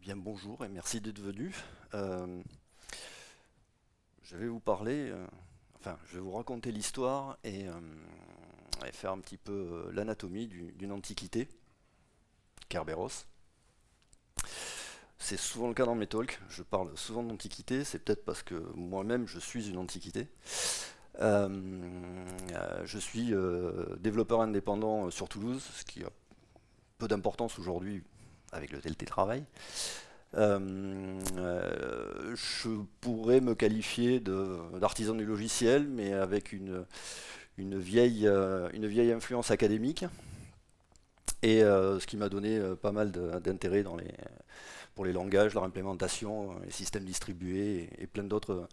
Bien, bonjour et merci d'être venu. Euh, je vais vous parler, je vais vous raconter l'histoire et faire un petit peu l'anatomie d'une antiquité, Kerberos. C'est souvent le cas dans mes talks, je parle souvent d'antiquité, c'est peut-être parce que moi-même je suis une antiquité. Euh, je suis développeur indépendant sur Toulouse, ce qui a peu d'importance aujourd'hui avec le télétravail. Je pourrais me qualifier d'artisan du logiciel, mais avec une vieille influence académique, et ce qui m'a donné pas mal d'intérêt pour les langages, leur implémentation, les systèmes distribués et plein d'autres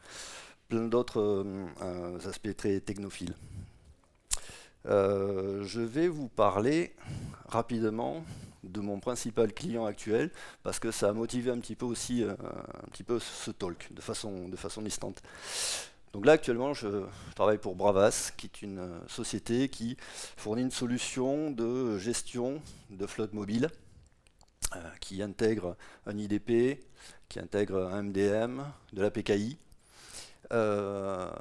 aspects très technophiles. Je vais vous parler rapidement de mon principal client actuel parce que ça a motivé un petit peu aussi un petit peu ce talk de façon distante. Donc là actuellement je travaille pour Bravas qui est une société qui fournit une solution de gestion de flotte mobile qui intègre un IDP, qui intègre un MDM, de la PKI euh,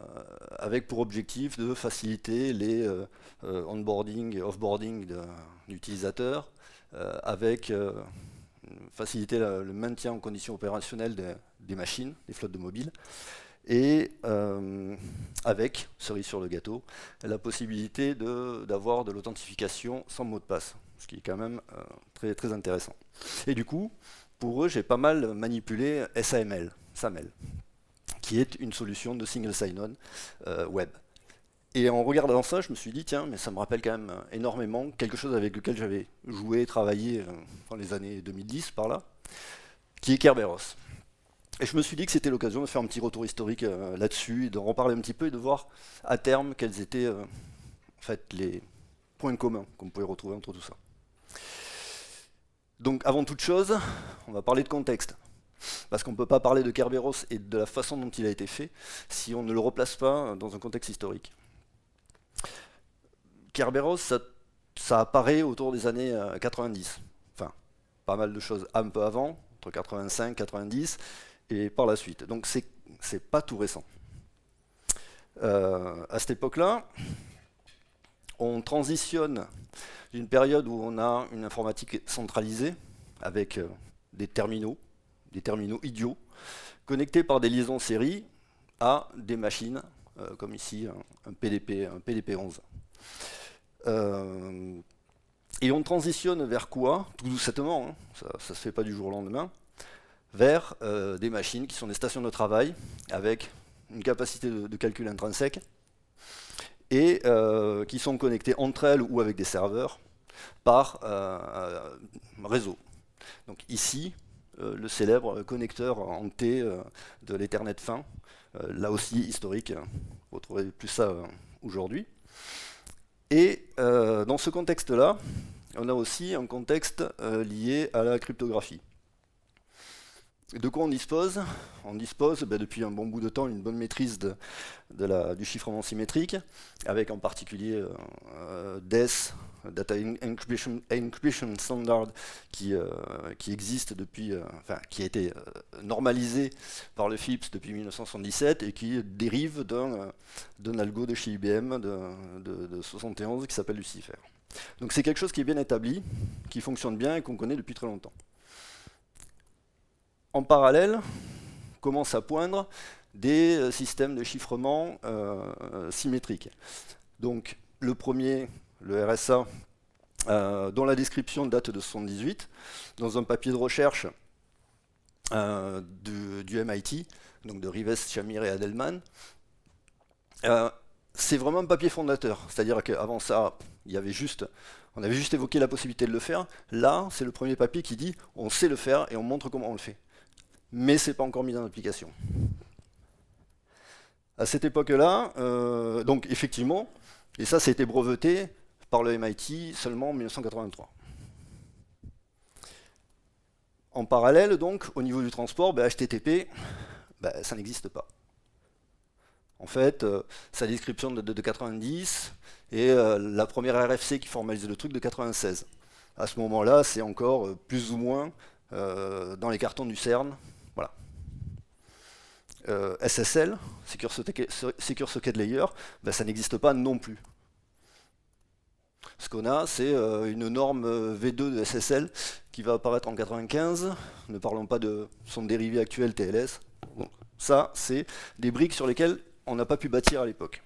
avec pour objectif de faciliter les onboarding et offboarding d'utilisateurs, avec faciliter le maintien en condition opérationnelle des machines, des flottes de mobiles, et avec, cerise sur le gâteau, la possibilité d'avoir de l'authentification sans mot de passe, ce qui est quand même très, très intéressant. Et du coup, pour eux, j'ai pas mal manipulé SAML, SAML, qui est une solution de single sign-on web. Et en regardant ça, je me suis dit, tiens, mais ça me rappelle quand même énormément quelque chose avec lequel j'avais joué, travaillé dans les années 2010 par là, qui est Kerberos. Et je me suis dit que c'était l'occasion de faire un petit retour historique là-dessus, et de reparler un petit peu et de voir à terme quels étaient en fait les points communs qu'on pouvait retrouver entre tout ça. Donc avant toute chose, on va parler de contexte. Parce qu'on ne peut pas parler de Kerberos et de la façon dont il a été fait si on ne le replace pas dans un contexte historique. Kerberos, ça apparaît autour des années 90. Enfin, pas mal de choses un peu avant, entre 85 et 90, et par la suite. Donc c'est pas tout récent. À cette époque-là, on transitionne d'une période où on a une informatique centralisée, avec des terminaux idiots, connectés par des liaisons série à des machines, comme ici un PDP-11. Et on transitionne vers quoi? Tout doucettement, hein, ça ne se fait pas du jour au lendemain, vers des machines qui sont des stations de travail avec une capacité de calcul intrinsèque et qui sont connectées entre elles ou avec des serveurs par réseau. Donc ici, le célèbre connecteur en T de l'Ethernet fin, là aussi historique, vous trouverez plus ça aujourd'hui. Et dans ce contexte-là, on a aussi un contexte lié à la cryptographie. De quoi on dispose? On dispose depuis un bon bout de temps une bonne maîtrise du chiffrement symétrique, avec en particulier DES, Data Encryption Standard, qui existe depuis, qui a été normalisé par le FIPS depuis 1977 et qui dérive d'un algo de chez IBM de 71 qui s'appelle Lucifer. Donc c'est quelque chose qui est bien établi, qui fonctionne bien et qu'on connaît depuis très longtemps. En parallèle, commencent à poindre des systèmes de chiffrement symétriques. Donc le premier, le RSA, dont la description date de 78, dans un papier de recherche du MIT, donc de Rives, Shamir et Adelman. C'est vraiment un papier fondateur, c'est-à-dire qu'avant ça, on avait juste évoqué la possibilité de le faire. Là, c'est le premier papier qui dit on sait le faire et on montre comment on le fait. Mais c'est pas encore mis en application. À cette époque-là, donc effectivement, et ça, a été breveté par le MIT seulement en 1983. En parallèle, donc, au niveau du transport, HTTP, ça n'existe pas. En fait, sa description de 90 et la première RFC qui formalisait le truc de 96. À ce moment-là, c'est encore plus ou moins dans les cartons du CERN. Voilà. SSL, Secure Socket Layer, ben, ça n'existe pas non plus. Ce qu'on a, c'est une norme V2 de SSL qui va apparaître en 95. Ne parlons pas de son dérivé actuel TLS. Donc, ça, c'est des briques sur lesquelles on n'a pas pu bâtir à l'époque.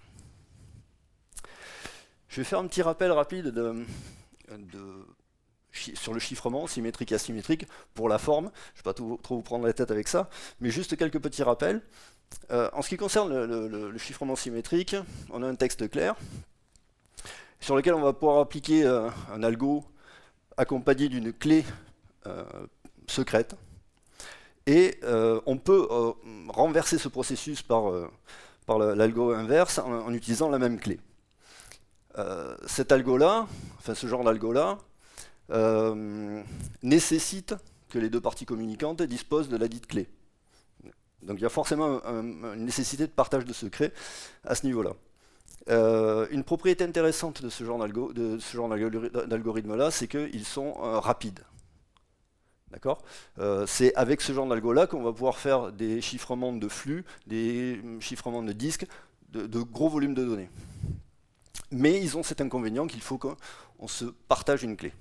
Je vais faire un petit rappel rapide sur le chiffrement symétrique et asymétrique pour la forme. Je ne vais pas trop vous prendre la tête avec ça, mais juste quelques petits rappels. En ce qui concerne le chiffrement symétrique, on a un texte clair sur lequel on va pouvoir appliquer un algo accompagné d'une clé secrète. Et on peut renverser ce processus par l'algo inverse en utilisant la même clé. Cet algo-là, enfin ce genre d'algo-là, nécessite que les deux parties communicantes disposent de la dite clé. Donc il y a forcément une nécessité de partage de secrets à ce niveau-là. Une propriété intéressante de ce genre d'algorithme-là, c'est qu'ils sont rapides. D'accord ? C'est avec ce genre d'algo-là qu'on va pouvoir faire des chiffrements de flux, des chiffrements de disques, de gros volumes de données. Mais ils ont cet inconvénient qu'il faut qu'on se partage une clé.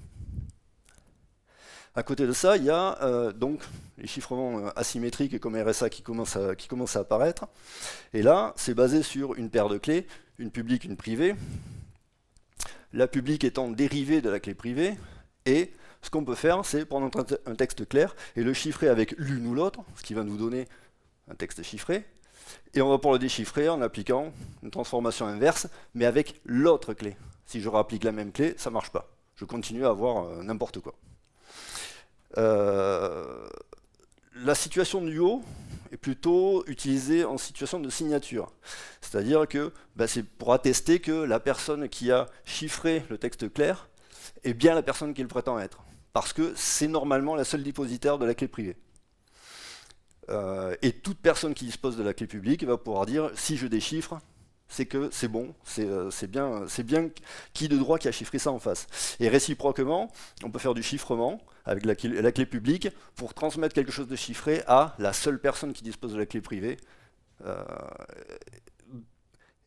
À côté de ça, il y a donc les chiffrements asymétriques comme RSA qui commencent à apparaître. Et là, c'est basé sur une paire de clés, une publique, une privée. La publique étant dérivée de la clé privée. Et ce qu'on peut faire, c'est prendre un texte clair et le chiffrer avec l'une ou l'autre, ce qui va nous donner un texte chiffré. Et on va pouvoir le déchiffrer en appliquant une transformation inverse, mais avec l'autre clé. Si je réapplique la même clé, ça ne marche pas. Je continue à avoir n'importe quoi. La situation du haut est plutôt utilisée en situation de signature. C'est-à-dire que c'est pour attester que la personne qui a chiffré le texte clair est bien la personne qu'il prétend être. Parce que c'est normalement la seule dépositaire de la clé privée. Et toute personne qui dispose de la clé publique va pouvoir dire si je déchiffre, c'est que c'est bon, c'est bien qui de droit qui a chiffré ça en face. Et réciproquement, on peut faire du chiffrement avec la clé publique pour transmettre quelque chose de chiffré à la seule personne qui dispose de la clé privée.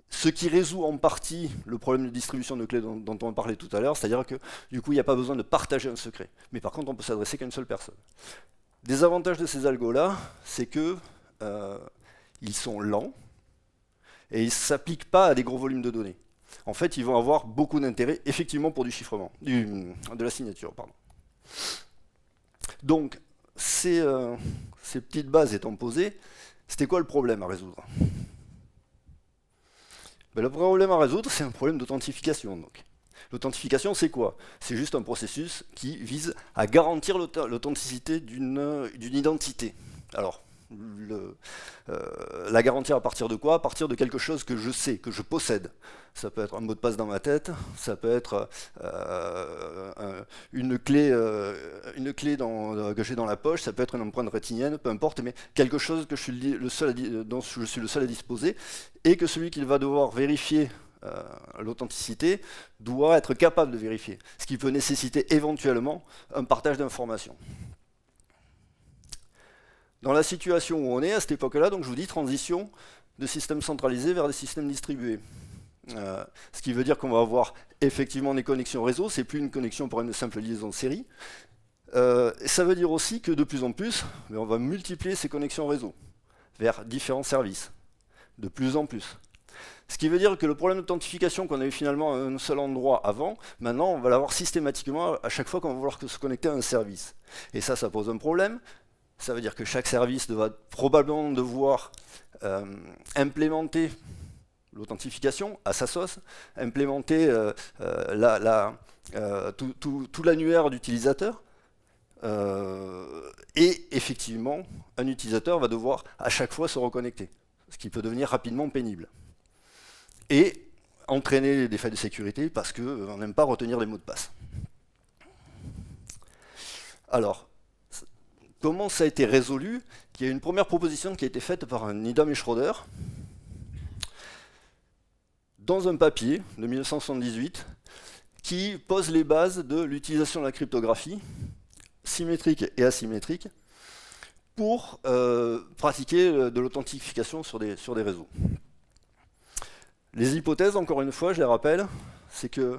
Ce qui résout en partie le problème de distribution de clés dont on parlait tout à l'heure, c'est-à-dire que du coup il n'y a pas besoin de partager un secret. Mais par contre on peut s'adresser qu'à une seule personne. Des avantages de ces algos-là, c'est que ils sont lents et ils ne s'appliquent pas à des gros volumes de données. En fait, ils vont avoir beaucoup d'intérêt, effectivement, pour du chiffrement, de la signature, pardon. Donc, ces petites bases étant posées, c'était quoi le problème à résoudre ? Le problème à résoudre, c'est un problème d'authentification. L'authentification, c'est quoi? C'est juste un processus qui vise à garantir l'authenticité d'une identité. Alors, la garantir à partir de quoi? À partir de quelque chose que je sais, que je possède. Ça peut être un mot de passe dans ma tête, ça peut être une clé que j'ai dans la poche, ça peut être une empreinte rétinienne, peu importe, mais quelque chose que dont je suis le seul à disposer, et que celui qui va devoir vérifier l'authenticité doit être capable de vérifier, ce qui peut nécessiter éventuellement un partage d'informations. Dans la situation où on est à cette époque-là, donc je vous dis transition de systèmes centralisés vers des systèmes distribués. Ce qui veut dire qu'on va avoir effectivement des connexions réseau, c'est plus une connexion pour une simple liaison de série. Ça veut dire aussi que de plus en plus, on va multiplier ces connexions réseau vers différents services, de plus en plus. Ce qui veut dire que le problème d'authentification qu'on avait finalement à un seul endroit avant, maintenant on va l'avoir systématiquement à chaque fois qu'on va vouloir se connecter à un service. Et ça pose un problème. Ça veut dire que chaque service va probablement devoir implémenter l'authentification à sa sauce, implémenter tout l'annuaire d'utilisateurs, et effectivement, un utilisateur va devoir à chaque fois se reconnecter, ce qui peut devenir rapidement pénible. Et entraîner des failles de sécurité parce qu'on n'aime pas retenir les mots de passe. Alors, comment ça a été résolu? Il y a une première proposition qui a été faite par Needham et Schroeder dans un papier de 1978 qui pose les bases de l'utilisation de la cryptographie symétriques et asymétriques pour pratiquer de l'authentification sur des réseaux. Les hypothèses, encore une fois, je les rappelle, c'est que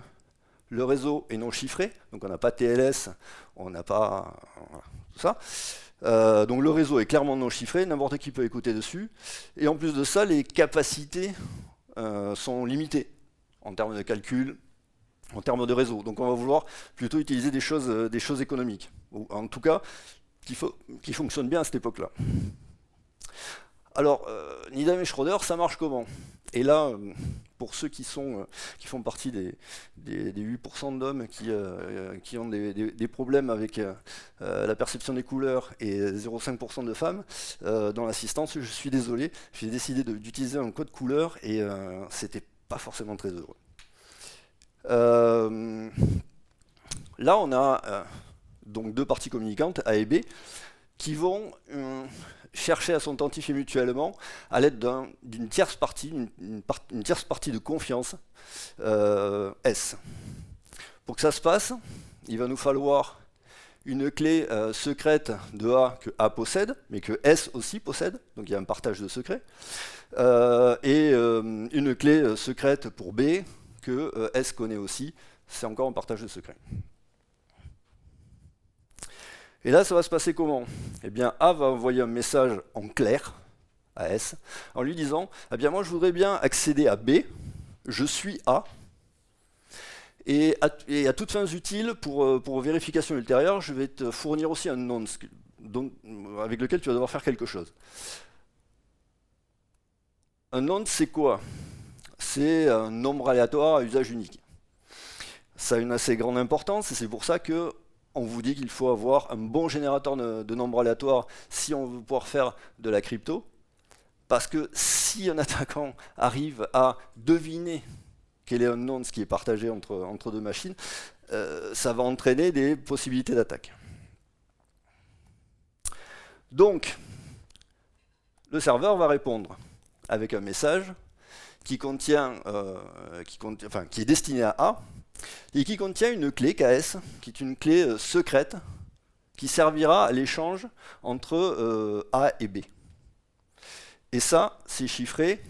le réseau est non chiffré, donc on n'a pas TLS, on n'a pas voilà, tout ça. Donc le réseau est clairement non chiffré, n'importe qui peut écouter dessus. Et en plus de ça, les capacités sont limitées en termes de calcul, en termes de réseau. Donc on va vouloir plutôt utiliser des choses économiques, ou en tout cas qui fonctionnent bien à cette époque-là. Alors, Needham et Schroeder, ça marche comment? Et là, pour ceux qui font partie des 8% d'hommes qui ont des problèmes avec la perception des couleurs et 0,5% de femmes, dans l'assistance, je suis désolé, j'ai décidé d'utiliser un code couleur et c'était pas forcément très heureux. Là, on a donc deux parties communicantes, A et B, qui vont chercher à s'authentifier mutuellement à l'aide d'une tierce partie, une tierce partie de confiance, S. Pour que ça se passe, il va nous falloir une clé secrète de A que A possède, mais que S aussi possède, donc il y a un partage de secrets, et une clé secrète pour B que S connaît aussi, c'est encore un partage de secrets. Et là, ça va se passer comment? Eh bien, A va envoyer un message en clair à S, en lui disant, eh bien, moi, je voudrais bien accéder à B, je suis A, et à toutes fins utiles, pour vérification ultérieure, je vais te fournir aussi un nonce, avec lequel tu vas devoir faire quelque chose. Un nonce, c'est quoi? C'est un nombre aléatoire à usage unique. Ça a une assez grande importance, et c'est pour ça que on vous dit qu'il faut avoir un bon générateur de nombres aléatoires si on veut pouvoir faire de la crypto. Parce que si un attaquant arrive à deviner quel est un nonce qui est partagé entre deux machines, ça va entraîner des possibilités d'attaque. Donc, le serveur va répondre avec un message qui est destiné à A, et qui contient une clé KS, qui est une clé secrète, qui servira à l'échange entre A et B. Et ça, c'est chiffré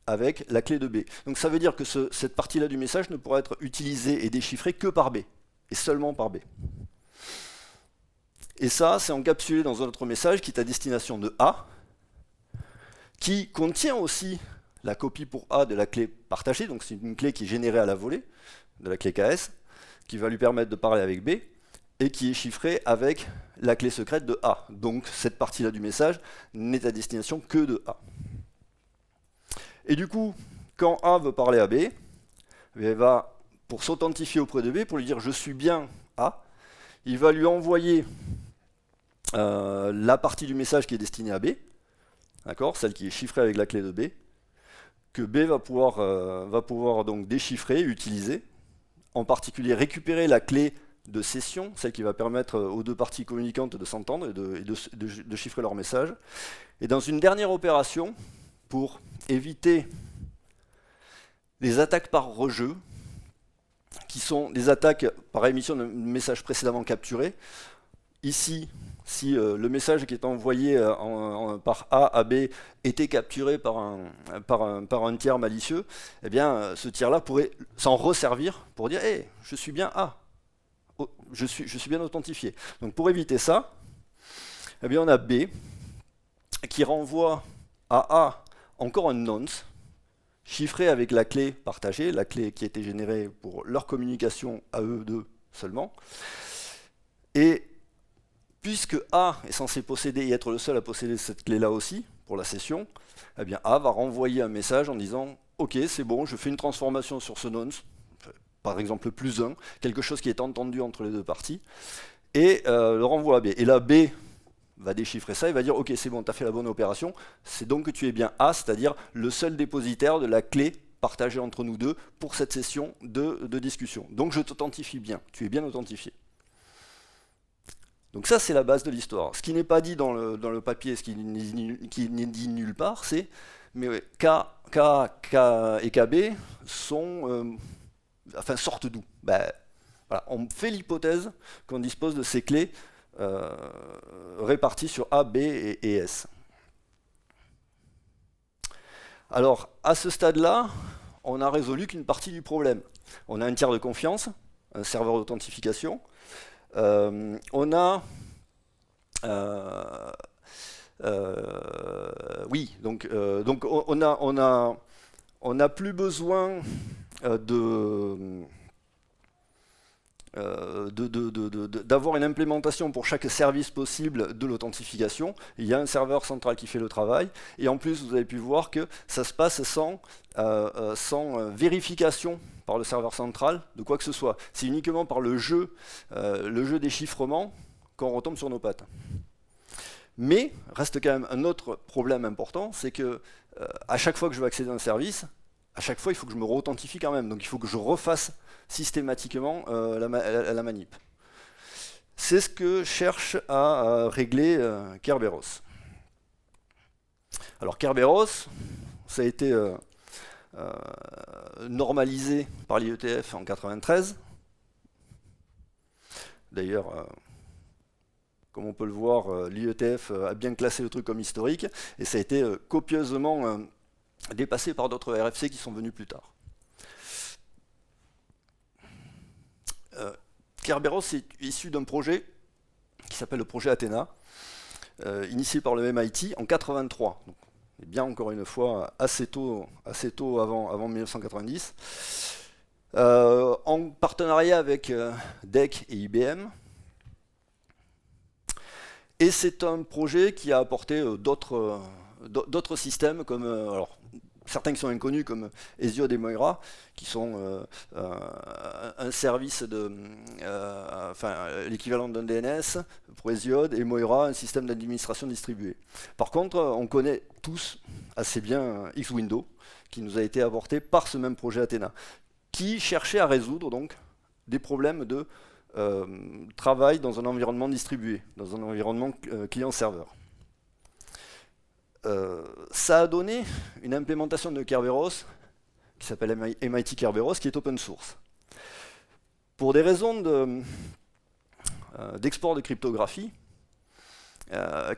avec la clé de B. Donc ça veut dire que cette partie-là du message ne pourra être utilisée et déchiffrée que par B, et seulement par B. Et ça, c'est encapsulé dans un autre message qui est à destination de A, qui contient aussi la copie pour A de la clé partagée, donc c'est une clé qui est générée à la volée, de la clé KS, qui va lui permettre de parler avec B, et qui est chiffrée avec la clé secrète de A. Donc cette partie-là du message n'est à destination que de A. Et du coup, quand A veut parler à B, il va, pour s'authentifier auprès de B, pour lui dire je suis bien A, il va lui envoyer la partie du message qui est destinée à B, d'accord, celle qui est chiffrée avec la clé de B, que B va pouvoir donc déchiffrer, utiliser, en particulier récupérer la clé de session, celle qui va permettre aux deux parties communicantes de s'entendre et de chiffrer leur message. Et dans une dernière opération, pour éviter les attaques par rejeu, qui sont des attaques par émission de messages précédemment capturés, ici, si le message qui est envoyé par A à B était capturé par un tiers malicieux, eh bien ce tiers-là pourrait s'en resservir pour dire hey, je suis bien A, je suis bien authentifié. Donc pour éviter ça, eh bien on a B qui renvoie à A encore un nonce, chiffré avec la clé partagée, la clé qui a été générée pour leur communication à eux deux seulement. Et puisque A est censé posséder et être le seul à posséder cette clé-là aussi, pour la session, eh bien A va renvoyer un message en disant « Ok, c'est bon, je fais une transformation sur ce nonce, par exemple plus 1, quelque chose qui est entendu entre les deux parties, et le renvoie à B. Et là, B va déchiffrer ça et va dire « Ok, c'est bon, tu as fait la bonne opération, c'est donc que tu es bien A, c'est-à-dire le seul dépositaire de la clé partagée entre nous deux pour cette session de discussion. Donc je t'authentifie bien, tu es bien authentifié. » Donc ça, c'est la base de l'histoire. Ce qui n'est pas dit dans le papier, ce qui n'est dit nulle part, c'est mais K et KB sortent d'où? Ben, voilà, on fait l'hypothèse qu'on dispose de ces clés répartis sur A, B et S. Alors, à ce stade-là, on n'a résolu qu'une partie du problème. On a un tiers de confiance, un serveur d'authentification. On a... oui, donc on n'a plus besoin d'avoir une implémentation pour chaque service possible de l'authentification. Il y a un serveur central qui fait le travail, et en plus vous avez pu voir que ça se passe sans vérification par le serveur central de quoi que ce soit. C'est uniquement par le jeu déchiffrement qu'on retombe sur nos pattes. Mais reste quand même un autre problème important, c'est que à chaque fois que je veux accéder à un service, à chaque fois il faut que je me re-authentifie quand même, donc il faut que je refasse systématiquement la manip. C'est ce que cherche à régler Kerberos. Alors Kerberos, ça a été normalisé par l'IETF en 93. D'ailleurs, comme on peut le voir, l'IETF a bien classé le truc comme historique, et ça a été copieusement dépassé par d'autres RFC qui sont venus plus tard. Kerberos est issu d'un projet qui s'appelle le projet Athena, initié par le MIT en 83. Donc, bien encore une fois assez tôt avant 1990, en partenariat avec DEC et IBM. Et c'est un projet qui a apporté d'autres systèmes comme alors, certains qui sont inconnus comme Hesiod et Moira, qui sont un service l'équivalent d'un DNS pour Hesiod, et Moira, un système d'administration distribué. Par contre, on connaît tous assez bien X-Window, qui nous a été apporté par ce même projet Athena, qui cherchait à résoudre donc des problèmes de travail dans un environnement distribué, dans un environnement client-serveur. Ça a donné une implémentation de Kerberos qui s'appelle MIT Kerberos, qui est open source. Pour des raisons d'export de cryptographie,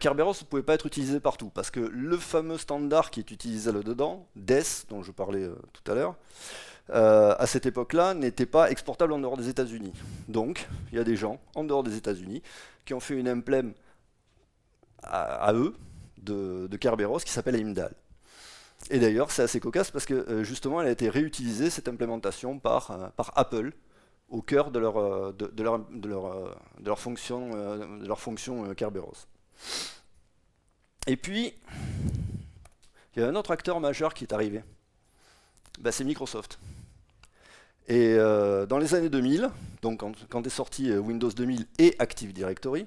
Kerberos ne pouvait pas être utilisé partout, parce que le fameux standard qui est utilisé là-dedans, DES, dont je parlais tout à l'heure, à cette époque-là, n'était pas exportable en dehors des États-Unis. Donc, il y a des gens en dehors des États-Unis qui ont fait une implème à eux de Kerberos qui s'appelle Heimdall. Et d'ailleurs, c'est assez cocasse parce que justement, elle a été réutilisée, cette implémentation, par Apple au cœur de leur fonction Kerberos. Et puis, il y a un autre acteur majeur qui est arrivé. C'est Microsoft. Et dans les années 2000, donc quand est sorti Windows 2000 et Active Directory,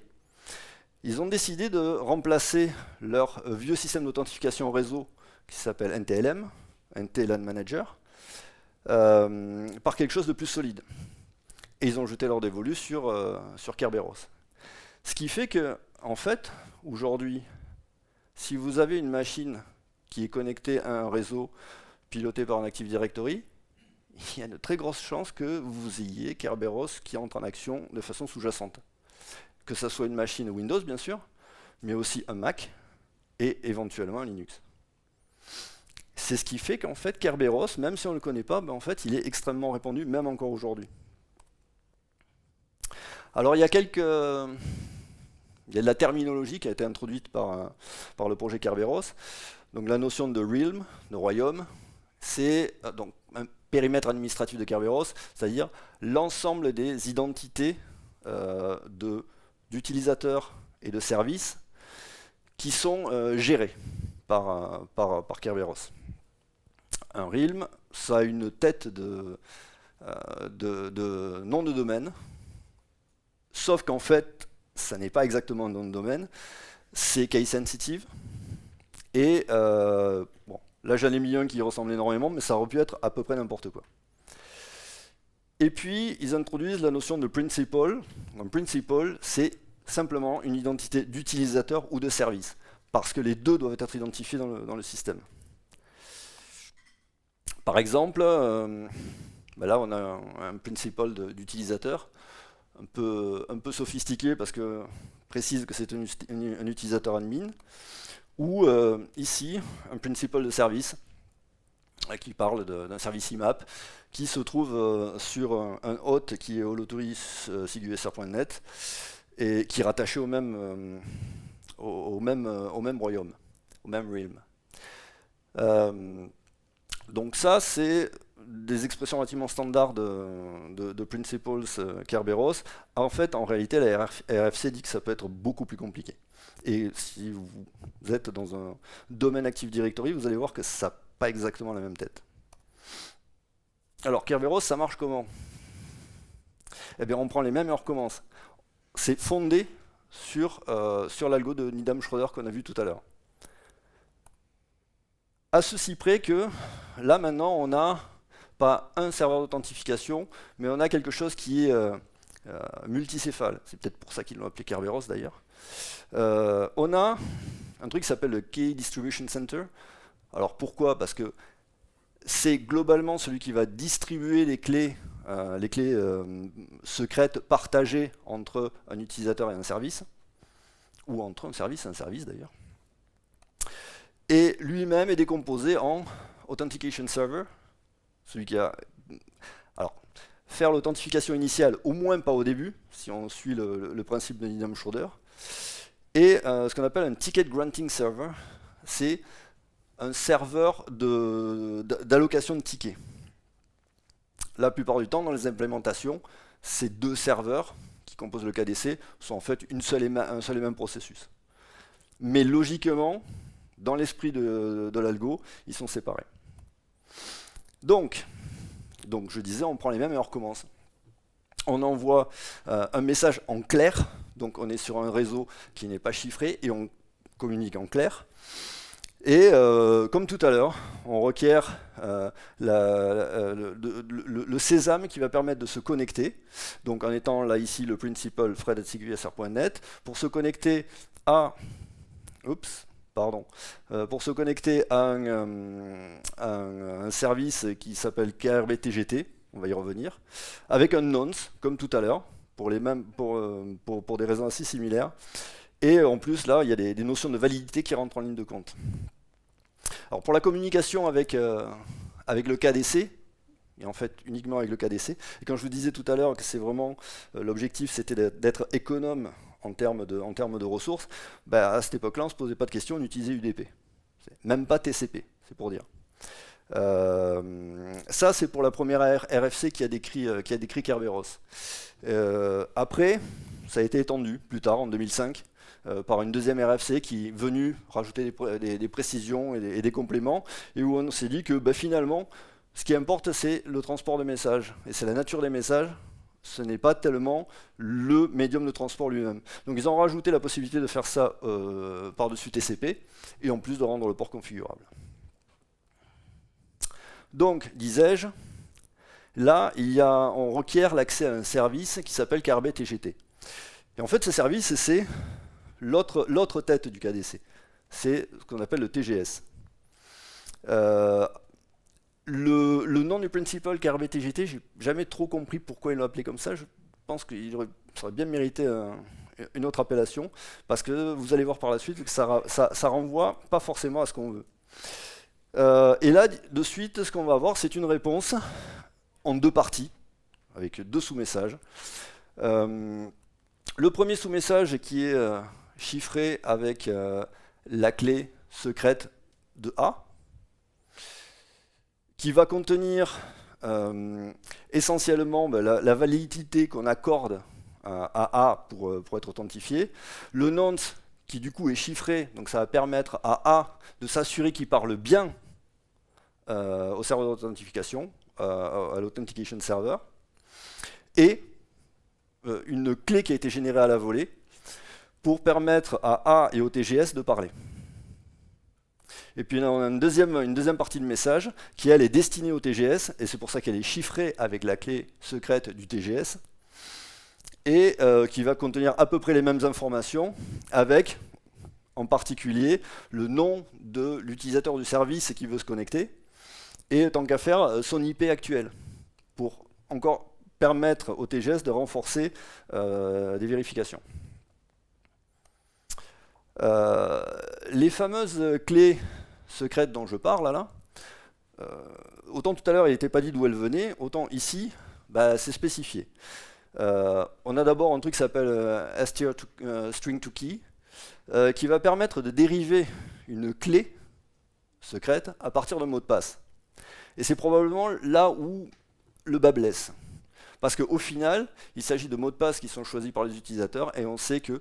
ils ont décidé de remplacer leur vieux système d'authentification réseau qui s'appelle NTLM, NT-LAN Manager, par quelque chose de plus solide. Et ils ont jeté leur dévolu sur Kerberos. Ce qui fait que, en fait, aujourd'hui, si vous avez une machine qui est connectée à un réseau piloté par un Active Directory, il y a de très grosses chances que vous ayez Kerberos qui entre en action de façon sous-jacente. Que ça soit une machine Windows, bien sûr, mais aussi un Mac et éventuellement un Linux. C'est ce qui fait qu'en fait, Kerberos, même si on ne le connaît pas, en fait, il est extrêmement répandu, même encore aujourd'hui. Alors, il y a de la terminologie qui a été introduite par le projet Kerberos. Donc, la notion de realm, de royaume, c'est donc un périmètre administratif de Kerberos, c'est-à-dire l'ensemble des identités d'utilisateurs et de services qui sont gérés par Kerberos. Un realm, ça a une tête de nom de domaine, sauf qu'en fait, ça n'est pas exactement un nom de domaine, c'est case sensitive, et bon, là j'en ai mis un qui ressemble énormément, mais ça aurait pu être à peu près n'importe quoi. Et puis, ils introduisent la notion de principal. Un principal, c'est simplement une identité d'utilisateur ou de service, parce que les deux doivent être identifiés dans le système. Par exemple, là on a un principal d'utilisateur, un peu sophistiqué, parce que précise que c'est un utilisateur admin, ou ici, un principal de service, qui parle d'un service IMAP, qui se trouve sur un hôte qui est holoturis.sigusr.net, et qui est rattaché au même royaume, au même realm. Donc ça, c'est des expressions relativement standards de Principles Kerberos. En fait, en réalité, la RFC dit que ça peut être beaucoup plus compliqué. Et si vous êtes dans un domaine Active Directory, vous allez voir que ça n'a pas exactement la même tête. Alors, Kerberos, ça marche comment? Eh bien, on prend les mêmes et on recommence. C'est fondé sur l'algo de Needham-Schroeder qu'on a vu tout à l'heure. À ceci près que, là maintenant, on n'a pas un serveur d'authentification, mais on a quelque chose qui est multicéphale. C'est peut-être pour ça qu'ils l'ont appelé Kerberos d'ailleurs. On a un truc qui s'appelle le Key Distribution Center. Alors pourquoi? Parce que c'est globalement celui qui va distribuer les clés secrètes partagées entre un utilisateur et un service, ou entre un service et un service d'ailleurs. Et lui-même est décomposé en Authentication Server, celui qui a... Alors, faire l'authentification initiale, au moins pas au début, si on suit le principe de Needham-Schroeder, et ce qu'on appelle un Ticket Granting Server, c'est un serveur d'allocation de tickets. La plupart du temps, dans les implémentations, ces deux serveurs qui composent le KDC sont en fait un seul et même processus. Mais logiquement, dans l'esprit de l'algo, ils sont séparés. Donc, je disais, on prend les mêmes et on recommence. On envoie un message en clair, donc on est sur un réseau qui n'est pas chiffré et on communique en clair. Et comme tout à l'heure, on requiert le sésame qui va permettre de se connecter. Donc en étant là ici le principal fred@sigusr.net, pour se connecter à... pour se connecter à un service qui s'appelle KRBTGT, on va y revenir, avec un nonce, comme tout à l'heure, pour des raisons assez similaires. Et en plus, là, il y a des notions de validité qui rentrent en ligne de compte. Alors pour la communication avec le KDC, et en fait uniquement avec le KDC, et quand je vous disais tout à l'heure que c'est vraiment l'objectif c'était d'être économe en termes de ressources, bah à cette époque-là on ne se posait pas de questions, on utilisait UDP. Même pas TCP, c'est pour dire. Ça c'est pour la première RFC qui a décrit Kerberos. Après, ça a été étendu plus tard en 2005. Par une deuxième RFC qui est venue rajouter des précisions et des compléments, et où on s'est dit que bah, finalement, ce qui importe, c'est le transport de messages, et c'est la nature des messages, ce n'est pas tellement le médium de transport lui-même. Donc ils ont rajouté la possibilité de faire ça par-dessus TCP, et en plus de rendre le port configurable. Donc, disais-je, là, on requiert l'accès à un service qui s'appelle KRBTGT. Et en fait, ce service, c'est l'autre tête du KDC, c'est ce qu'on appelle le TGS. Le nom du principal KRBTGT, j'ai jamais trop compris pourquoi ils l'ont appelé comme ça. Je pense qu'il aurait bien mérité une autre appellation, parce que vous allez voir par la suite que ça renvoie pas forcément à ce qu'on veut. Et là, de suite, ce qu'on va avoir, c'est une réponse en deux parties, avec deux sous-messages. Le premier sous-message qui est chiffré avec la clé secrète de A, qui va contenir essentiellement la validité qu'on accorde à A pour être authentifié, le nonce qui du coup est chiffré, donc ça va permettre à A de s'assurer qu'il parle bien au serveur d'authentification, à l'authentication server, et une clé qui a été générée à la volée pour permettre à A et au TGS de parler. Et puis on a une deuxième partie de message qui elle est destinée au TGS, et c'est pour ça qu'elle est chiffrée avec la clé secrète du TGS, et qui va contenir à peu près les mêmes informations, avec en particulier le nom de l'utilisateur du service qui veut se connecter, et tant qu'à faire, son IP actuel, pour encore permettre au TGS de renforcer des vérifications. Euh, les fameuses clés secrètes dont je parle là, euh, autant tout à l'heure il n'était pas dit d'où elles venaient, autant ici, bah, c'est spécifié. On a d'abord un truc qui s'appelle string to key, qui va permettre de dériver une clé secrète à partir d'un mot de passe. Et c'est probablement là où le bas blesse. Parce qu'au final, il s'agit de mots de passe qui sont choisis par les utilisateurs, et on sait que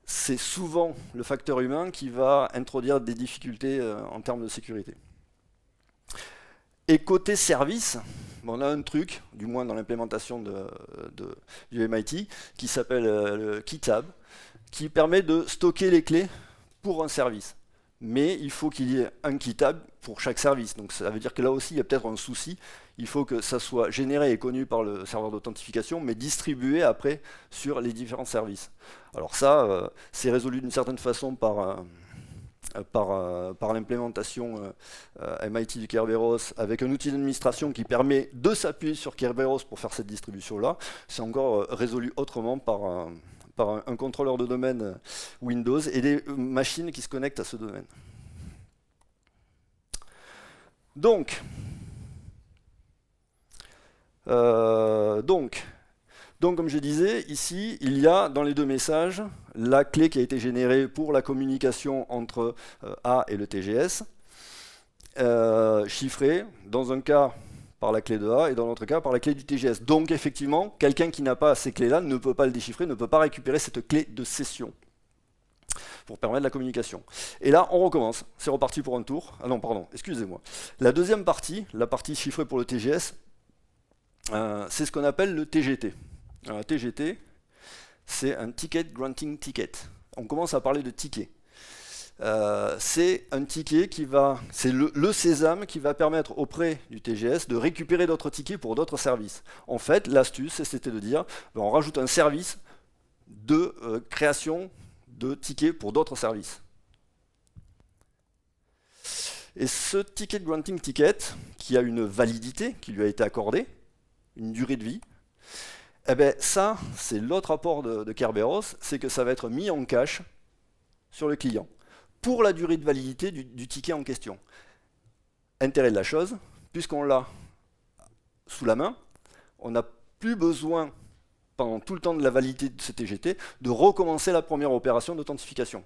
c'est souvent le facteur humain qui va introduire des difficultés en termes de sécurité. Et côté service, on a un truc, du moins dans l'implémentation du MIT, qui s'appelle le KeyTab, qui permet de stocker les clés pour un service. Mais il faut qu'il y ait un KeyTab pour chaque service. Donc ça veut dire que là aussi, il y a peut-être un souci. Il faut que ça soit généré et connu par le serveur d'authentification, mais distribué après sur les différents services. Alors ça, c'est résolu d'une certaine façon par l'implémentation MIT du Kerberos avec un outil d'administration qui permet de s'appuyer sur Kerberos pour faire cette distribution-là. C'est encore résolu autrement par un contrôleur de domaine Windows et des machines qui se connectent à ce domaine. Donc, comme je disais, ici, il y a dans les deux messages la clé qui a été générée pour la communication entre A et le TGS, chiffrée, dans un cas par la clé de A et dans l'autre cas par la clé du TGS. Donc effectivement, quelqu'un qui n'a pas ces clés-là ne peut pas le déchiffrer, ne peut pas récupérer cette clé de session pour permettre la communication. Et là, on recommence. C'est reparti pour un tour. Ah non, pardon, excusez-moi. La deuxième partie, la partie chiffrée pour le TGS, c'est ce qu'on appelle le TGT. Alors, TGT, c'est un Ticket Granting Ticket. On commence à parler de ticket. C'est un ticket qui va, c'est le sésame qui va permettre auprès du TGS de récupérer d'autres tickets pour d'autres services. En fait, l'astuce, c'était de dire, on rajoute un service de création de tickets pour d'autres services. Et ce Ticket Granting Ticket, qui a une validité qui lui a été accordée, une durée de vie, eh bien ça, c'est l'autre apport de Kerberos, c'est que ça va être mis en cache sur le client pour la durée de validité du ticket en question. Intérêt de la chose, puisqu'on l'a sous la main, on n'a plus besoin, pendant tout le temps de la validité de ce TGT, de recommencer la première opération d'authentification.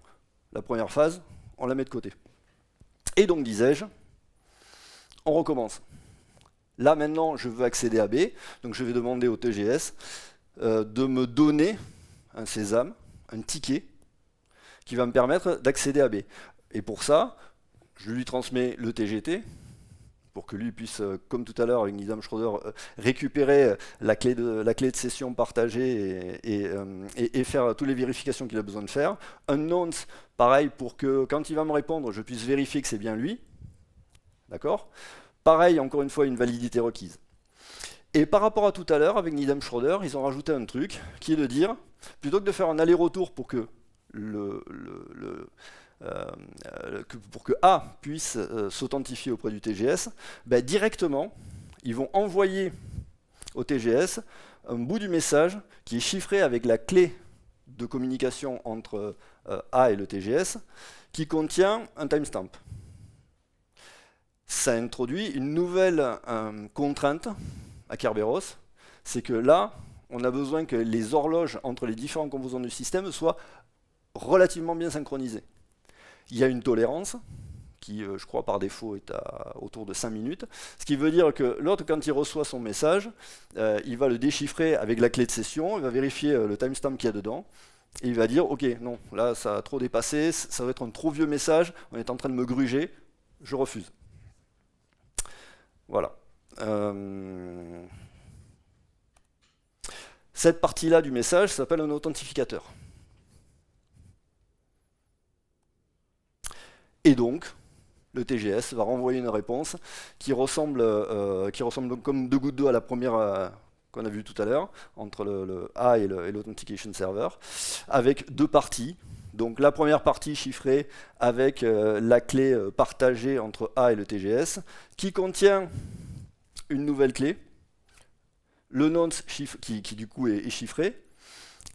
La première phase, on la met de côté. Et donc, disais-je, on recommence. Là, maintenant, je veux accéder à B, donc je vais demander au TGS de me donner un sésame, un ticket, qui va me permettre d'accéder à B. Et pour ça, je lui transmets le TGT, pour que lui puisse, comme tout à l'heure avec Nidam Schroeder, récupérer la clé de session partagée et faire toutes les vérifications qu'il a besoin de faire. Un nonce, pareil, pour que quand il va me répondre, je puisse vérifier que c'est bien lui. D'accord ? Pareil, encore une fois, une validité requise. Et par rapport à tout à l'heure, avec Nidam Schroeder, ils ont rajouté un truc, qui est de dire, plutôt que de faire un aller-retour pour que pour que A puisse s'authentifier auprès du TGS, ben directement, ils vont envoyer au TGS un bout du message qui est chiffré avec la clé de communication entre A et le TGS, qui contient un timestamp. Ça introduit une nouvelle contrainte à Kerberos, c'est que là, on a besoin que les horloges entre les différents composants du système soient relativement bien synchronisées. Il y a une tolérance qui, je crois, par défaut est autour de 5 minutes, ce qui veut dire que l'autre, quand il reçoit son message, il va le déchiffrer avec la clé de session, il va vérifier le timestamp qu'il y a dedans, et il va dire, ok, non, là, ça a trop dépassé, ça va être un trop vieux message, on est en train de me gruger, je refuse. Voilà. Cette partie-là du message s'appelle un authentificateur. Et donc, le TGS va renvoyer une réponse qui ressemble donc comme deux gouttes d'eau à la première qu'on a vue tout à l'heure, entre le A et l'Authentication Server, avec deux parties. Donc la première partie chiffrée avec la clé partagée entre A et le TGS, qui contient une nouvelle clé, le nonce qui du coup est chiffré,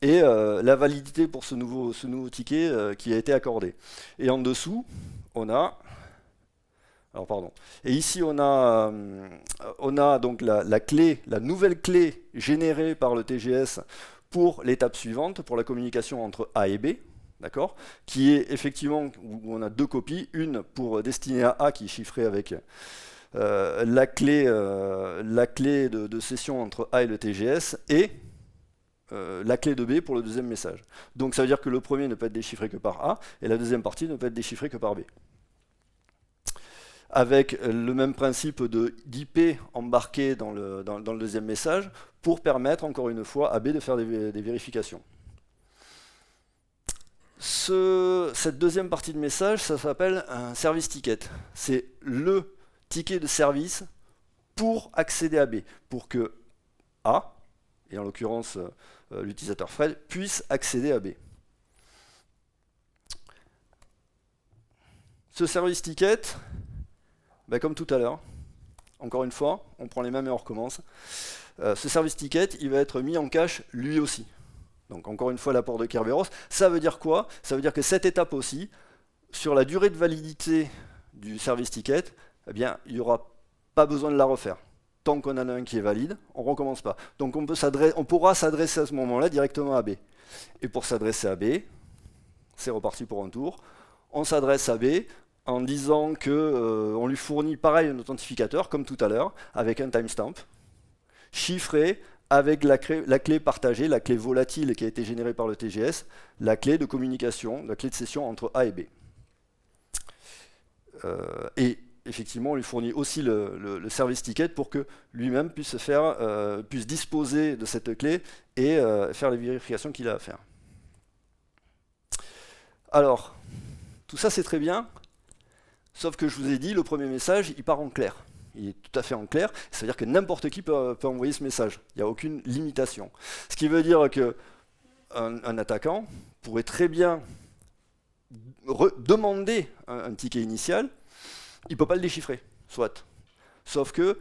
et la validité pour ce nouveau ticket qui a été accordé. Et en dessous, on a... Alors pardon. Et ici on a donc la nouvelle clé générée par le TGS pour l'étape suivante, pour la communication entre A et B, d'accord, qui est effectivement où on a deux copies, une pour destinée à A qui est chiffrée avec la clé de session entre A et le TGS et la clé de B pour le deuxième message. Donc ça veut dire que le premier ne peut être déchiffré que par A et la deuxième partie ne peut être déchiffrée que par B. Avec le même principe d'IP embarqué dans le deuxième message pour permettre encore une fois à B de faire des vérifications. Cette deuxième partie de message, ça s'appelle un service ticket. C'est le ticket de service pour accéder à B, pour que A, et en l'occurrence l'utilisateur Fred, puisse accéder à B. Ce service ticket, ben comme tout à l'heure, encore une fois, on prend les mêmes et on recommence. Ce service ticket, il va être mis en cache lui aussi. Donc encore une fois, l'apport de Kerberos. Ça veut dire quoi? Ça veut dire que cette étape aussi, sur la durée de validité du service ticket, eh bien, il n'y aura pas besoin de la refaire. Tant qu'on en a un qui est valide, on ne recommence pas. Donc on pourra s'adresser à ce moment-là directement à B. Et pour s'adresser à B, c'est reparti pour un tour. On s'adresse à B en disant qu'on lui fournit pareil un authentificateur, comme tout à l'heure, avec un timestamp, chiffré avec la clé partagée, la clé volatile qui a été générée par le TGS, la clé de communication, la clé de session entre A et B. Et effectivement, on lui fournit aussi le service ticket pour que lui-même puisse disposer de cette clé et faire les vérifications qu'il a à faire. Alors, tout ça c'est très bien, sauf que je vous ai dit, le premier message, il part en clair. Il est tout à fait en clair, ça veut dire que n'importe qui peut envoyer ce message. Il n'y a aucune limitation. Ce qui veut dire qu'un attaquant pourrait très bien demander un ticket initial, il ne peut pas le déchiffrer, soit. Sauf que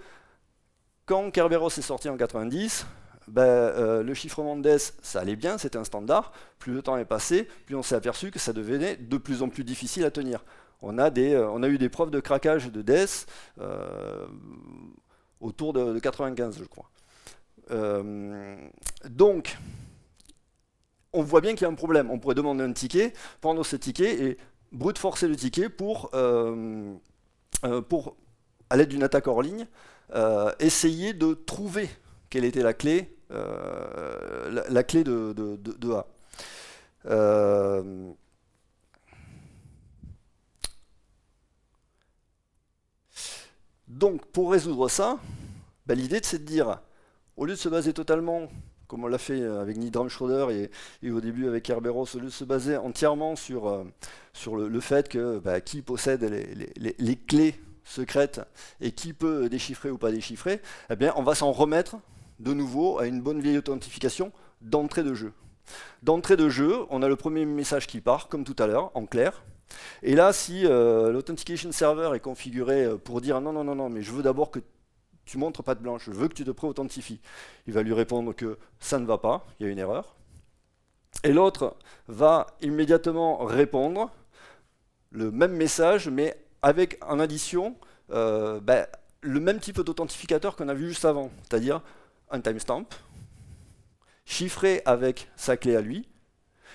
quand Kerberos est sorti en 90, le chiffrement de DES, ça allait bien, c'était un standard. Plus le temps est passé, plus on s'est aperçu que ça devenait de plus en plus difficile à tenir. On a eu des preuves de craquage de DES autour de 95, je crois. Donc, on voit bien qu'il y a un problème. On pourrait demander un ticket, prendre ce ticket et brute forcer le ticket pour à l'aide d'une attaque hors ligne, essayer de trouver quelle était la clé, la clé de A. Donc, pour résoudre ça, l'idée c'est de dire, au lieu de se baser totalement, comme on l'a fait avec Nidram Schroeder et au début avec Kerberos, au lieu de se baser entièrement sur le fait que qui possède les clés secrètes et qui peut déchiffrer ou pas déchiffrer, eh bien, on va s'en remettre de nouveau à une bonne vieille authentification d'entrée de jeu. D'entrée de jeu, on a le premier message qui part, comme tout à l'heure, en clair. Et là, si l'authentication server est configuré pour dire non, mais je veux d'abord que tu montres patte blanche, je veux que tu te pré-authentifies, il va lui répondre que ça ne va pas, il y a une erreur. Et l'autre va immédiatement répondre le même message, mais avec en addition le même type d'authentificateur qu'on a vu juste avant, c'est-à-dire un timestamp, chiffré avec sa clé à lui.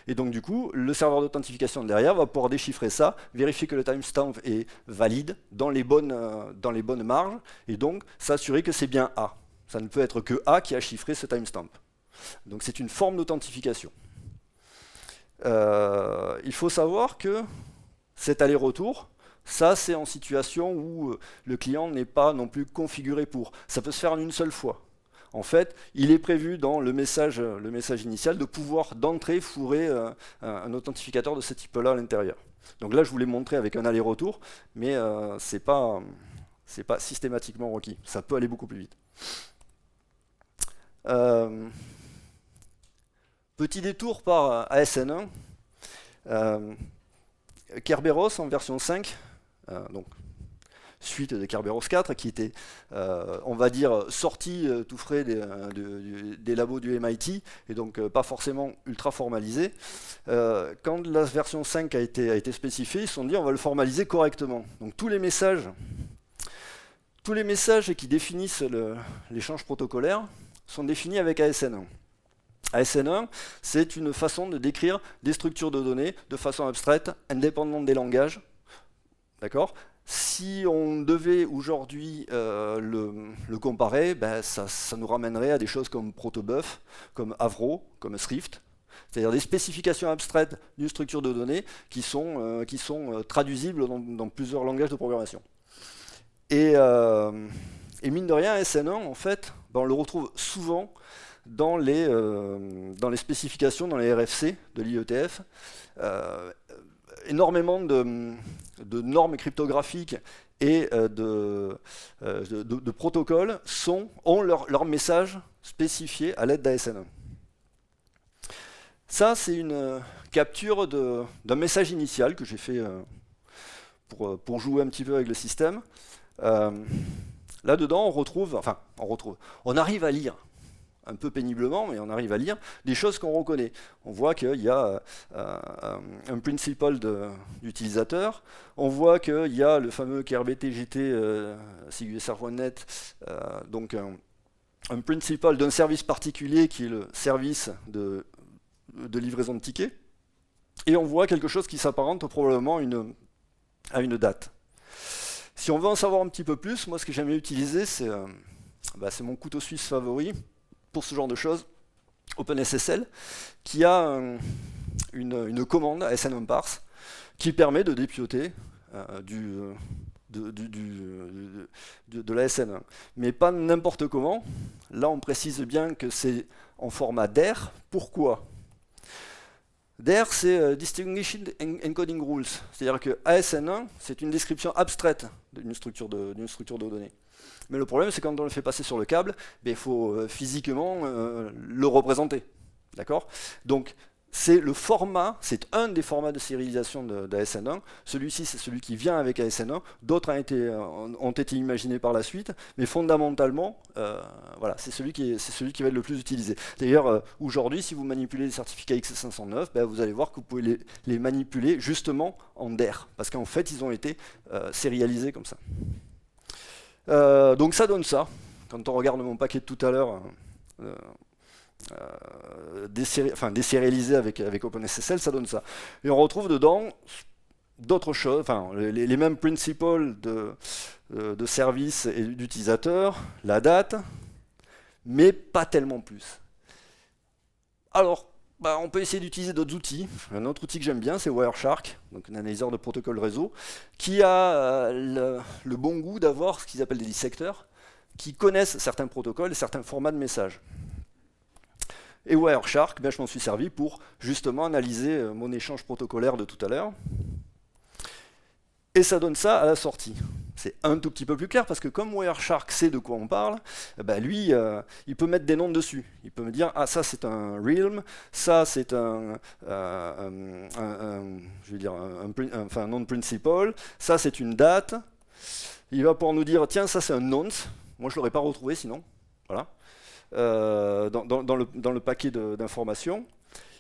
Et donc du coup, le serveur d'authentification derrière va pouvoir déchiffrer ça, vérifier que le timestamp est valide dans les bonnes marges, et donc s'assurer que c'est bien A. Ça ne peut être que A qui a chiffré ce timestamp. Donc c'est une forme d'authentification. Il faut savoir que cet aller-retour, ça c'est en situation où le client n'est pas non plus configuré pour. Ça peut se faire en une seule fois. En fait, il est prévu dans le message initial de pouvoir d'entrée fourrer un authentificateur de ce type-là à l'intérieur. Donc là, je vous l'ai montré avec un aller-retour, mais c'est pas systématiquement requis. Ça peut aller beaucoup plus vite. Petit détour par ASN1. Kerberos en version 5, donc suite de Kerberos 4 qui était, on va dire, sorti tout frais des labos du MIT et donc pas forcément ultra formalisé. Quand la version 5 a été spécifiée, ils se sont dit on va le formaliser correctement. Donc tous les messages qui définissent l'échange protocolaire sont définis avec ASN1. ASN1, c'est une façon de décrire des structures de données de façon abstraite, indépendante des langages. D'accord ? Si on devait aujourd'hui le comparer, ben ça nous ramènerait à des choses comme Protobuf, comme Avro, comme Thrift, c'est-à-dire des spécifications abstraites d'une structure de données qui sont traduisibles dans plusieurs langages de programmation. Et mine de rien, ASN1, en fait, ben on le retrouve souvent dans les spécifications, dans les RFC de l'IETF. Énormément de normes cryptographiques et de protocoles ont leur message spécifié à l'aide d'ASN1. Ça, c'est une capture d'un message initial que j'ai fait pour jouer un petit peu avec le système. Là-dedans, on arrive à lire, un peu péniblement, mais on arrive à lire des choses qu'on reconnaît. On voit qu'il y a un principal d'utilisateur, on voit qu'il y a le fameux KRBTGT SiguSR.net, donc un principal d'un service particulier qui est le service de livraison de tickets, et on voit quelque chose qui s'apparente probablement à une date. Si on veut en savoir un petit peu plus, moi ce que j'aime bien utiliser, c'est mon couteau suisse favori pour ce genre de choses, OpenSSL, qui a une commande ASN1parse qui permet de dépioter de la SN1. Mais pas n'importe comment. Là, on précise bien que c'est en format DAIR. Pourquoi ? DAIR, c'est Distinguished Encoding Rules. C'est-à-dire que ASN1, c'est une description abstraite d'une structure de données. Mais le problème, c'est quand on le fait passer sur le câble, il faut physiquement le représenter. D'accord ? Donc, c'est un des formats de sérialisation d'ASN1. Celui-ci, c'est celui qui vient avec ASN1. D'autres ont été imaginés par la suite, mais fondamentalement, c'est celui qui va être le plus utilisé. D'ailleurs, aujourd'hui, si vous manipulez les certificats X509, vous allez voir que vous pouvez les manipuler justement en DAIR, parce qu'en fait, ils ont été sérialisés comme ça. Donc ça donne ça. Quand on regarde mon paquet de tout à l'heure, désérialisé avec OpenSSL, ça donne ça. Et on retrouve dedans d'autres choses, les mêmes principles de service et d'utilisateur, la date, mais pas tellement plus. Alors, on peut essayer d'utiliser d'autres outils. Un autre outil que j'aime bien, c'est Wireshark, donc un analyseur de protocole réseau, qui a le bon goût d'avoir ce qu'ils appellent des dissecteurs, qui connaissent certains protocoles et certains formats de messages. Et Wireshark, je m'en suis servi pour justement analyser mon échange protocolaire de tout à l'heure. Et ça donne ça à la sortie. C'est un tout petit peu plus clair parce que comme Wireshark sait de quoi on parle, lui, il peut mettre des noms dessus. Il peut me dire, ah ça c'est un realm, ça c'est un nom principal, ça c'est une date. Il va pouvoir nous dire, tiens ça c'est un nonce. Moi je l'aurais pas retrouvé sinon. Voilà. Dans le paquet d'informations.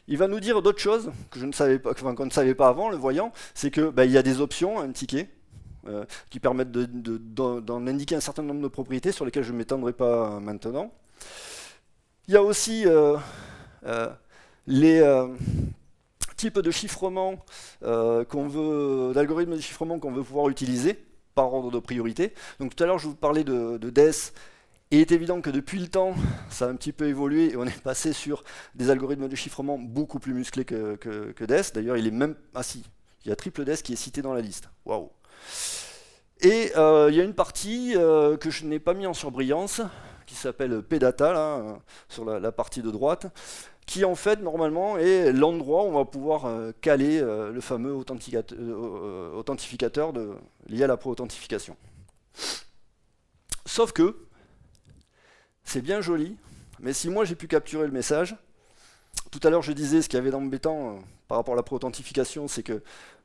Il va nous dire d'autres choses que je ne savais pas, qu'on ne savait pas avant, le voyant, c'est que il y a des options, un ticket, qui permettent d'en indiquer un certain nombre de propriétés sur lesquelles je ne m'étendrai pas maintenant. Il y a aussi les types de chiffrement d'algorithmes de chiffrement qu'on veut pouvoir utiliser par ordre de priorité. Donc tout à l'heure je vous parlais de DES. Il est évident que depuis le temps, ça a un petit peu évolué et on est passé sur des algorithmes de chiffrement beaucoup plus musclés que DES. D'ailleurs, il est même... Ah si, il y a triple DES qui est cité dans la liste. Waouh. Et il y a une partie que je n'ai pas mis en surbrillance, qui s'appelle PData, là, sur la partie de droite, qui en fait, normalement, est l'endroit où on va pouvoir caler le fameux authentificateur lié à la pro-authentification. Sauf que, c'est bien joli, mais si moi j'ai pu capturer le message, tout à l'heure je disais ce qu'il y avait d'embêtant par rapport à la pro-authentification, c'est que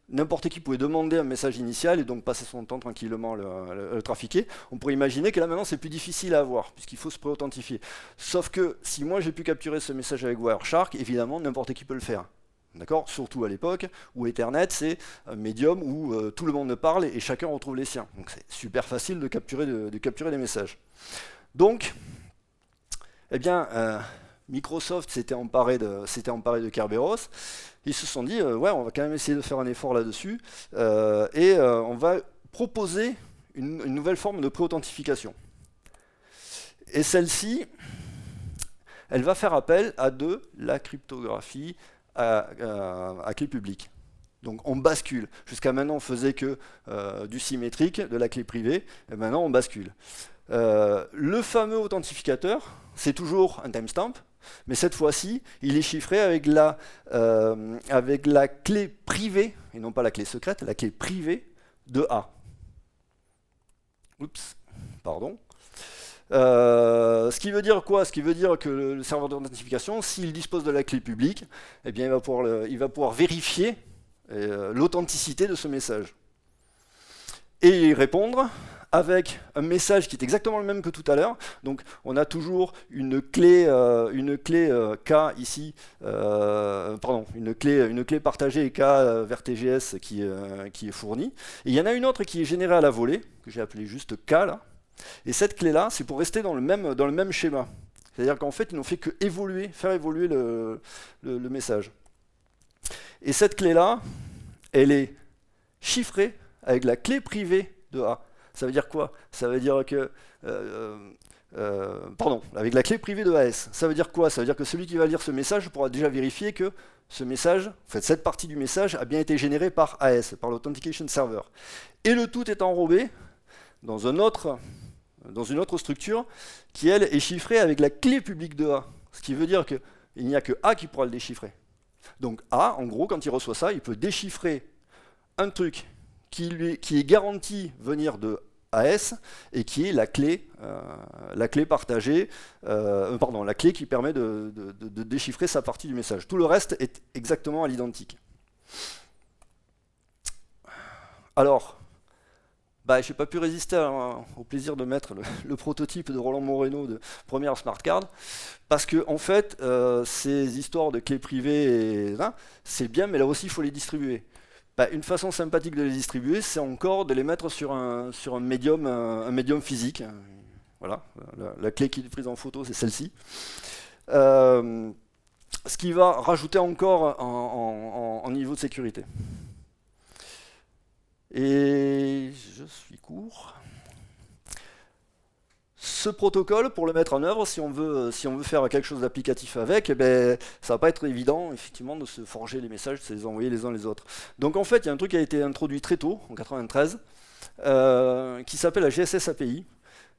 n'importe qui pouvait demander un message initial et donc passer son temps tranquillement le trafiquer. On pourrait imaginer que là maintenant c'est plus difficile à avoir puisqu'il faut se pré-authentifier. Sauf que si moi j'ai pu capturer ce message avec Wireshark, évidemment n'importe qui peut le faire. D'accord? Surtout à l'époque où Ethernet c'est un médium où tout le monde parle et chacun retrouve les siens. Donc c'est super facile de capturer des messages. Donc, eh bien, Microsoft s'était emparé de Kerberos. Ils se sont dit, ouais, on va quand même essayer de faire un effort là-dessus et on va proposer une nouvelle forme de pré-authentification. Et celle-ci, elle va faire appel à de la cryptographie à clé publique. Donc on bascule. Jusqu'à maintenant, on faisait que du symétrique, de la clé privée, et maintenant on bascule. Le fameux authentificateur, c'est toujours un timestamp, mais cette fois-ci, il est chiffré avec la clé privée, et non pas la clé secrète, la clé privée de A. Oups, pardon. Ce qui veut dire quoi? Ce qui veut dire que le serveur d'authentification, s'il dispose de la clé publique, eh bien, il va pouvoir vérifier l'authenticité de ce message. Et y répondre avec un message qui est exactement le même que tout à l'heure. Donc on a toujours une clé K ici, une clé partagée K vers TGS qui est fournie. Et il y en a une autre qui est générée à la volée, que j'ai appelée juste K là. Et cette clé-là, c'est pour rester dans le même schéma. C'est-à-dire qu'en fait, ils n'ont fait que faire évoluer le message. Et cette clé-là, elle est chiffrée avec la clé privée de A. Ça veut dire quoi? Ça veut dire que... avec la clé privée de AS. Ça veut dire quoi? Ça veut dire que celui qui va lire ce message pourra déjà vérifier que ce message, en fait, cette partie du message a bien été générée par AS, par l'Authentication Server. Et le tout est enrobé dans une autre structure qui, elle, est chiffrée avec la clé publique de A. Ce qui veut dire qu'il n'y a que A qui pourra le déchiffrer. Donc A, en gros, quand il reçoit ça, il peut déchiffrer un truc qui est garanti venir de AS et qui est la clé partagée, la clé qui permet de déchiffrer sa partie du message. Tout le reste est exactement à l'identique. Alors, je n'ai pas pu résister au plaisir de mettre le prototype de Roland Moreno de première smart card, parce que en fait, ces histoires de clés privées, c'est bien, mais là aussi il faut les distribuer. Une façon sympathique de les distribuer, c'est encore de les mettre sur un médium physique. Voilà, la clé qui est prise en photo, c'est celle-ci. Ce qui va rajouter encore en niveau de sécurité. Et je suis court. Ce protocole, pour le mettre en œuvre, si on veut faire quelque chose d'applicatif avec, ça va pas être évident, effectivement, de se forger les messages, de se les envoyer les uns les autres. Donc en fait, il y a un truc qui a été introduit très tôt, en 93, qui s'appelle la GSS API,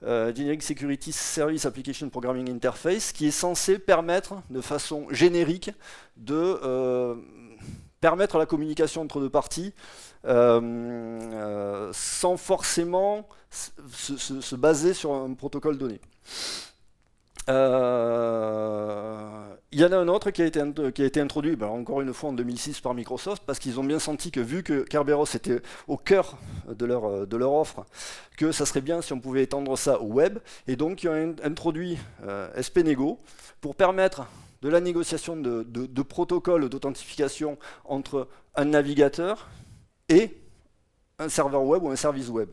Generic Security Service Application Programming Interface, qui est censé permettre, de façon générique, de permettre la communication entre deux parties, sans forcément se baser sur un protocole donné. Il y en a un autre qui a été introduit, encore une fois en 2006 par Microsoft, parce qu'ils ont bien senti que vu que Kerberos était au cœur de leur offre, que ça serait bien si on pouvait étendre ça au web, et donc ils ont introduit SPNego pour permettre de la négociation de protocoles d'authentification entre un navigateur et un serveur web ou un service web.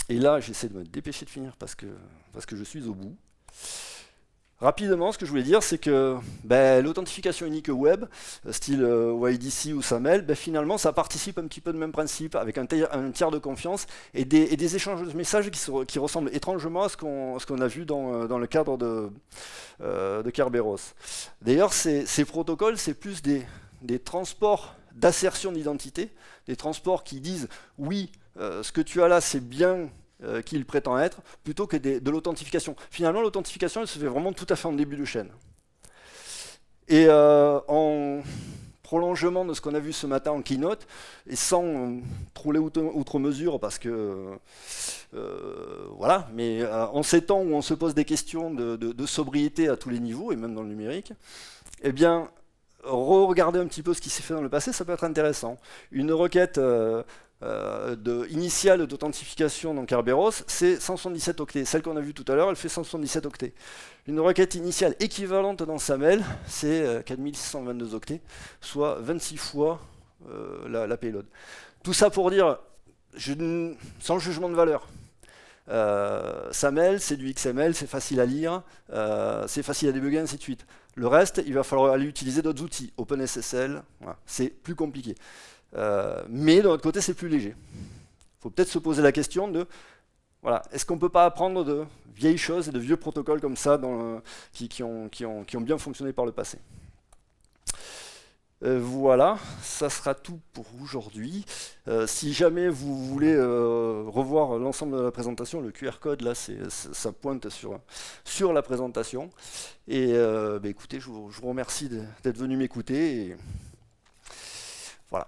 Et là, j'essaie de me dépêcher de finir parce que je suis au bout. Rapidement, ce que je voulais dire, c'est que l'authentification unique web, style YDC ou SAML, finalement, ça participe un petit peu du même principe, avec un tiers de confiance et des échanges de messages qui ressemblent étrangement à ce qu'on a vu dans le cadre de Kerberos. D'ailleurs, ces protocoles, c'est plus des transports d'assertion d'identité, des transports qui disent « oui, ce que tu as là, c'est bien qu'il prétend être », plutôt que de l'authentification. Finalement, l'authentification, elle se fait vraiment tout à fait en début de chaîne. Et en prolongement de ce qu'on a vu ce matin en keynote, et sans troller outre mesure, parce que voilà, mais en ces temps où on se pose des questions de sobriété à tous les niveaux, et même dans le numérique, eh bien, regarder un petit peu ce qui s'est fait dans le passé, ça peut être intéressant. Une requête initiale d'authentification dans Kerberos, c'est 177 octets. Celle qu'on a vue tout à l'heure, elle fait 177 octets. Une requête initiale équivalente dans SAML, c'est 4622 octets, soit 26 fois la payload. Tout ça pour dire, sans jugement de valeur, SAML, c'est du XML, c'est facile à lire, c'est facile à débugger, ainsi de suite. Le reste, il va falloir aller utiliser d'autres outils. OpenSSL, voilà, c'est plus compliqué. Mais d'un autre côté, c'est plus léger. Il faut peut-être se poser la question de, voilà, est-ce qu'on ne peut pas apprendre de vieilles choses et de vieux protocoles comme ça qui ont bien fonctionné par le passé. Voilà, ça sera tout pour aujourd'hui. Si jamais vous voulez revoir l'ensemble de la présentation, le QR code là, ça pointe sur la présentation. Et écoutez, je vous remercie d'être venu m'écouter. Voilà.